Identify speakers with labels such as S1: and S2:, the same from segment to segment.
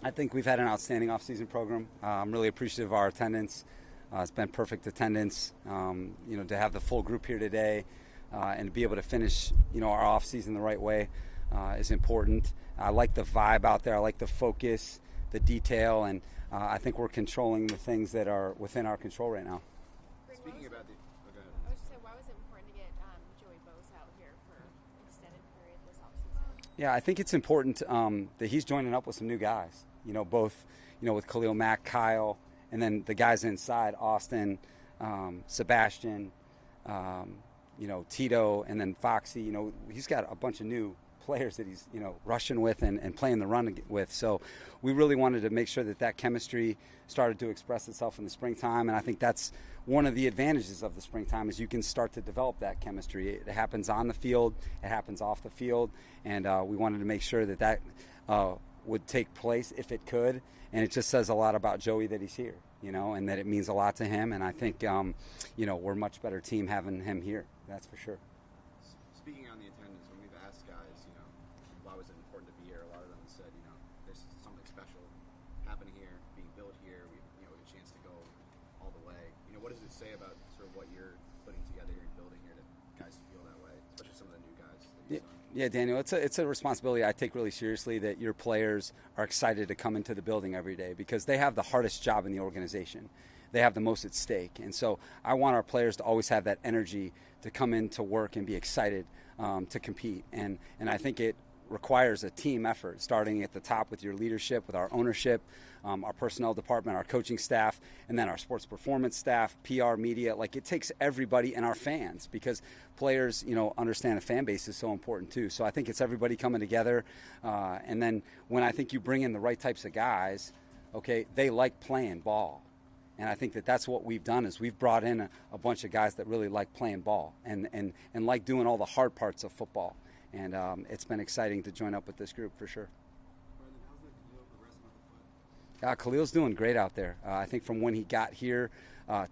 S1: I think we've had an outstanding offseason program. I'm really appreciative of our attendance. It's been perfect attendance. To have the full group here today and to be able to finish, our offseason the right way is important. I like the vibe out there. I like the focus, the detail, and I think we're controlling the things that are within our control right now.
S2: Speaking about the, go ahead.
S3: I was just saying, why was it important to get Joey Bose out here for an extended period this offseason?
S1: Yeah, I think it's important that he's joining up with some new guys. Both, with Khalil Mack, Kyle, and then the guys inside, Austin, Sebastian, Tito, and then Foxy. He's got a bunch of new players that he's, rushing with and playing the run with. So we really wanted to make sure that chemistry started to express itself in the springtime. And I think that's one of the advantages of the springtime is you can start to develop that chemistry. It happens on the field. It happens off the field. And we wanted to make sure that would take place if it could. And it just says a lot about Joey that he's here, and that it means a lot to him. And I think, we're a much better team having him here. That's for sure.
S2: Speaking on the attendance, when we've asked guys, why was it important to be here? A lot of them said, there's something special happening here, being built here. We have a chance to go all the way. What does it say about sort of what you're putting together here and building here that guys feel that way, especially some of the new guys that you signed?
S1: Yeah, Daniel, it's a responsibility I take really seriously that your players are excited to come into the building every day because they have the hardest job in the organization. They have the most at stake. And so I want our players to always have that energy to come into work and be excited to compete. And I think it requires a team effort, starting at the top with your leadership, with our ownership, our personnel department, our coaching staff, and then our sports performance staff, PR, media. Like, it takes everybody and our fans because players, understand the fan base is so important too. So I think it's everybody coming together. And then when I think you bring in the right types of guys, okay, they like playing ball. And I think that's what we've done is we've brought in a bunch of guys that really like playing ball and like doing all the hard parts of football. And it's been exciting to join up with this group for sure.
S2: Brandon, how's the Khalil progressing with the foot?
S1: Khalil's doing great out there. I think from when he got here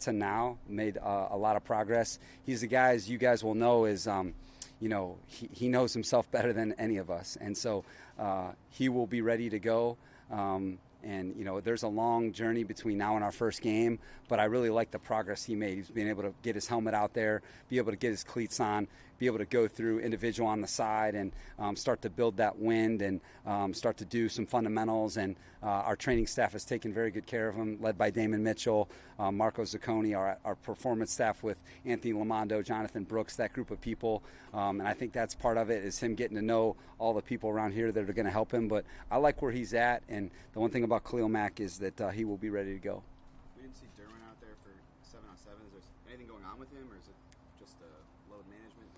S1: to now, made a lot of progress. He's the guy, as you guys will know, is he knows himself better than any of us. And so he will be ready to go. And, there's a long journey between now and our first game, but I really like the progress he made. He's being able to get his helmet out there, be able to get his cleats on, be able to go through individual on the side and start to build that wind and start to do some fundamentals. And our training staff has taken very good care of him, led by Damon Mitchell, Marco Zacconi, our performance staff with Anthony Lamondo, Jonathan Brooks, that group of people. And I think that's part of it is him getting to know all the people around here that are going to help him. But I like where he's at. And the one thing about Khalil Mack is that he will be ready to go.
S2: We didn't see Derwin out there for 7-on-7. Is there anything going on with him, or is it just load management?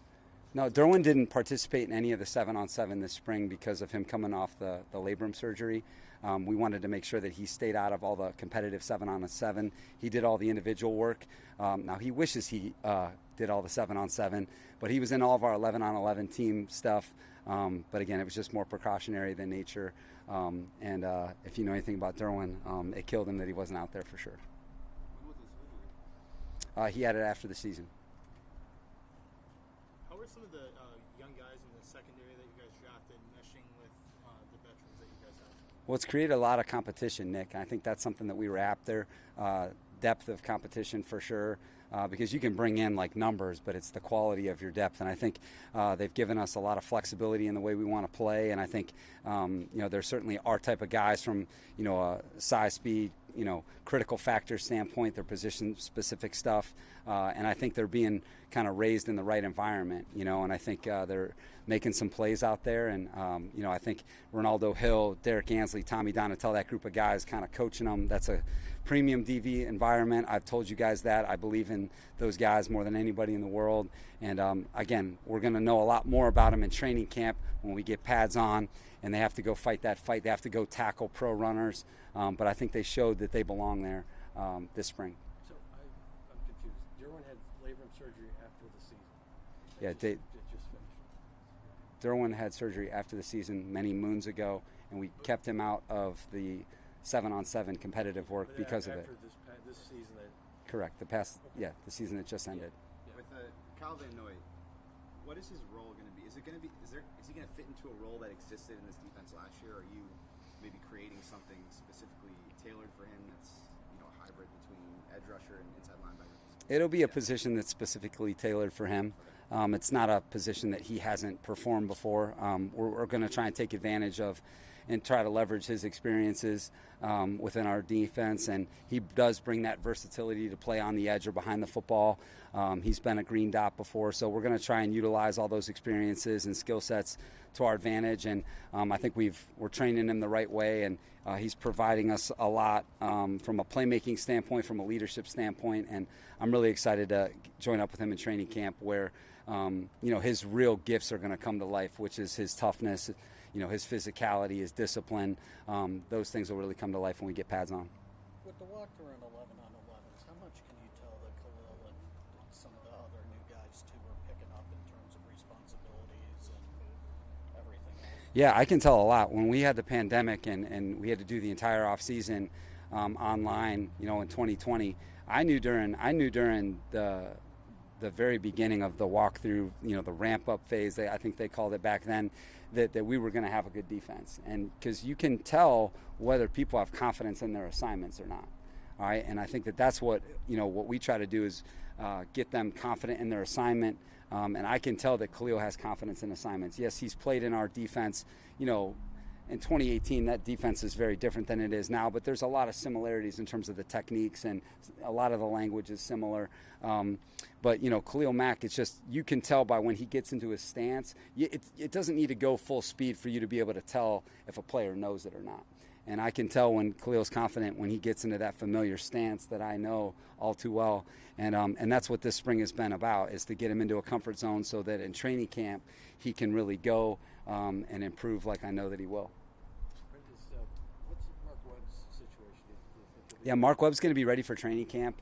S1: No, Derwin didn't participate in any of the 7-on-7 this spring because of him coming off the labrum surgery. We wanted to make sure that he stayed out of all the competitive 7-on-7. He did all the individual work. Now, he wishes he did all the 7-on-7, but he was in all of our 11-on-11 team stuff. But again, it was just more precautionary than nature. And if you know anything about Derwin, it killed him that he wasn't out there for sure.
S2: When was the surgery?
S1: He had it after the season.
S4: How were some of the young guys in the secondary that you guys drafted meshing with the veterans that you guys have?
S1: Well, it's created a lot of competition, Nick. I think that's something that we were after. Depth of competition for sure. Because you can bring in like numbers, but it's the quality of your depth. And I think they've given us a lot of flexibility in the way we want to play. And I think, there's certainly our type of guys from, a size, speed, critical factor standpoint, their position specific stuff. And I think they're being kind of raised in the right environment, and I think they're making some plays out there. And, I think Ronaldo Hill, Derek Ansley, Tommy Donatel, that group of guys kind of coaching them. That's a premium DV environment. I've told you guys that. I believe in those guys more than anybody in the world. And, again, we're going to know a lot more about them in training camp when we get pads on and they have to go fight that fight. They have to go tackle pro runners. But I think they showed that they belong there this spring.
S5: So I'm confused. Derwin had labrum surgery after the season.
S1: Yeah,
S5: It just finished.
S1: Derwin had surgery after the season many moons ago, and we kept him out of the 7-on-7 competitive work
S5: But
S1: because of it.
S5: after this season,
S1: Correct. The season that just ended.
S5: Yeah.
S2: With Kyle Van Noy, what is his role going to be? Is he going to fit into a role that existed in this defense last year? Or are you maybe creating something specifically tailored for him that's, a hybrid between edge rusher and inside linebacker?
S1: It'll be a position that's specifically tailored for him. It's not a position that he hasn't performed before. We're going to try and take advantage of and try to leverage his experiences within our defense. And he does bring that versatility to play on the edge or behind the football. He's been a green dot before, so we're going to try and utilize all those experiences and skill sets to our advantage. And I think we're training him the right way, and he's providing us a lot from a playmaking standpoint, from a leadership standpoint. And I'm really excited to join up with him in training camp where, his real gifts are going to come to life, which is his toughness, his physicality, his discipline. Those things will really come to life when we get pads on.
S5: With the walkthrough and 11-on-11s, how much can you tell that Khalil and some of the other new guys too are picking up in terms of responsibilities and everything else?
S1: Yeah, I can tell a lot. When we had the pandemic and we had to do the entire offseason online, in 2020, I knew during the very beginning of the walkthrough, the ramp-up phase, I think they called it back then, that we were going to have a good defense. And because you can tell whether people have confidence in their assignments or not. All right, and I think that's what, what we try to do is get them confident in their assignment. And I can tell that Khalil has confidence in assignments. Yes, he's played in our defense, in 2018, that defense is very different than it is now, but there's a lot of similarities in terms of the techniques, and a lot of the language is similar. But Khalil Mack, it's just, you can tell by when he gets into his stance, it doesn't need to go full speed for you to be able to tell if a player knows it or not. And I can tell when Khalil's confident when he gets into that familiar stance that I know all too well. And that's what this spring has been about, is to get him into a comfort zone so that in training camp he can really go and improve like I know that he will.
S5: What's Mark Webb's situation?
S1: Yeah, Mark Webb's going to be ready for training camp.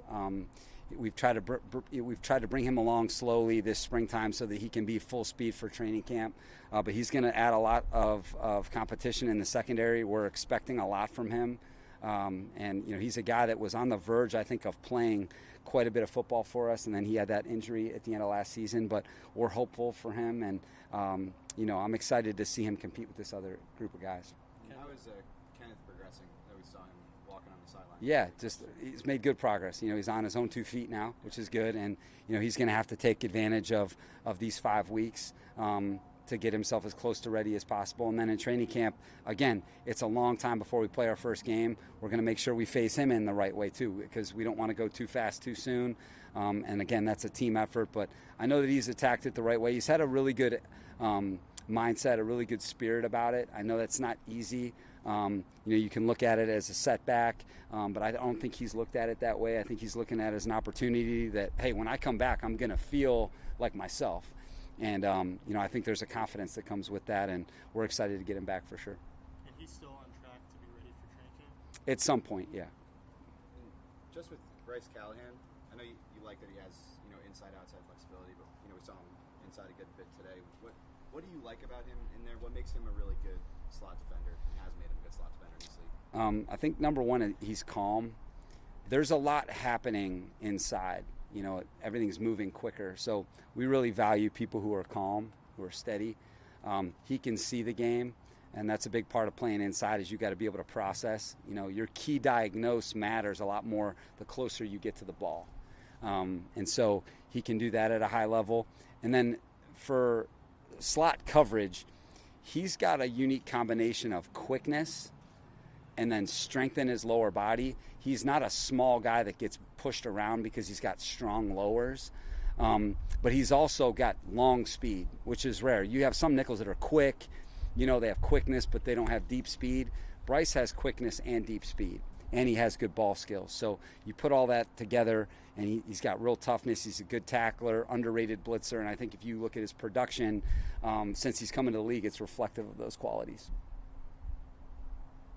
S1: We've tried to bring him along slowly this springtime so that he can be full speed for training camp. But he's going to add a lot of competition in the secondary. We're expecting a lot from him. And he's a guy that was on the verge, I think, of playing quite a bit of football for us, and then he had that injury at the end of last season. But we're hopeful for him, and I'm excited to see him compete with this other group of guys.
S2: How is Kenneth progressing? That we saw him walking on the sideline.
S1: Yeah, he's made good progress. He's on his own 2 feet now, which is good, and he's going to have to take advantage of these 5 weeks to get himself as close to ready as possible. And then in training camp, again, it's a long time before we play our first game. We're going to make sure we phase him in the right way too, because we don't want to go too fast too soon. And again, that's a team effort, but I know that he's attacked it the right way. He's had a really good mindset, a really good spirit about it. I know that's not easy. You can look at it as a setback, but I don't think he's looked at it that way. I think he's looking at it as an opportunity that, hey, when I come back, I'm going to feel like myself. And, I think there's a confidence that comes with that, and we're excited to get him back for sure.
S4: And he's still on track to be ready for training camp?
S1: At some point, yeah.
S2: And just with Bryce Callahan, I know you like that he has, inside-outside flexibility, but, we saw him inside a good bit today. What do you like about him in there? What makes him a really good slot defender and has made him a good slot defender in this league?
S1: I think, number one, he's calm. There's a lot happening inside. Everything's moving quicker. So we really value people who are calm, who are steady. He can see the game, and that's a big part of playing inside, is you got to be able to process. Your key diagnose matters a lot more the closer you get to the ball. And so he can do that at a high level. And then for slot coverage, he's got a unique combination of quickness and then strength in his lower body. He's not a small guy that gets pushed around because he's got strong lowers. But he's also got long speed, which is rare. You have some nickels that are quick. They have quickness, but they don't have deep speed. Bryce has quickness and deep speed, and he has good ball skills. So you put all that together, and he's got real toughness. He's a good tackler, underrated blitzer, and I think if you look at his production since he's come into the league, it's reflective of those qualities.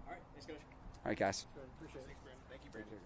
S2: All right, thanks, Coach.
S1: All right, guys.
S5: Appreciate it.
S2: Thank you, Brandon.